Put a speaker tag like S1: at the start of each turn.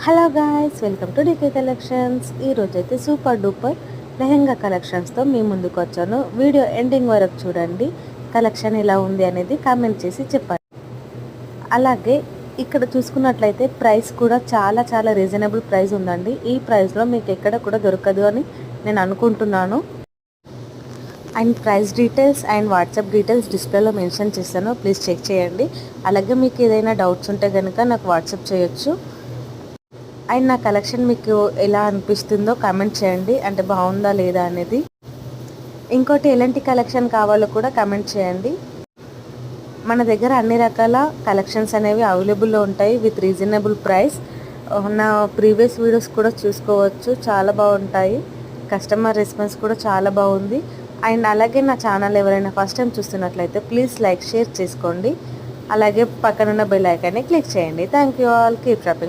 S1: Hello guys, welcome to DK collections. ఈరోజైతే super duper lehenga కలెక్షన్స్తో మీ ముందుకు వచ్చాను. వీడియో ఎండింగ్ వరకు చూడండి. కలెక్షన్ ఎలా ఉంది అనేది కామెంట్ చేసి చెప్పండి. అలాగే ఇక్కడ చూసుకున్నట్లయితే ప్రైస్ కూడా చాలా చాలా రీజనబుల్ ప్రైస్ ఉందండి. ఈ ప్రైస్లో మీకు ఎక్కడ కూడా దొరకదు అని నేను అనుకుంటున్నాను. And price details and WhatsApp details డిస్ప్లేలో మెన్షన్ చేస్తాను, ప్లీజ్ చెక్ చేయండి. అలాగే మీకు ఏదైనా డౌట్స్ ఉంటే కనుక నాకు వాట్సాప్ చేయొచ్చు. అండ్ నా కలెక్షన్ మీకు ఎలా అనిపిస్తుందో కామెంట్ చేయండి, అంటే బాగుందా లేదా అనేది. ఇంకోటి ఎలాంటి కలెక్షన్ కావాలో కూడా కామెంట్ చేయండి. మన దగ్గర అన్ని రకాల కలెక్షన్స్ అనేవి అవైలబుల్లో ఉంటాయి విత్ రీజనబుల్ ప్రైస్. నా ప్రీవియస్ వీడియోస్ కూడా చూసుకోవచ్చు, చాలా బాగుంటాయి. కస్టమర్ రెస్పాన్స్ కూడా చాలా బాగుంది. అండ్ అలాగే నా ఛానల్ ఎవరైనా ఫస్ట్ టైం చూస్తున్నట్లయితే ప్లీజ్ లైక్ షేర్ చేసుకోండి. అలాగే పక్కనున్న బెల్ ఐకాన్ని క్లిక్ చేయండి. Thank you all. Keep shopping.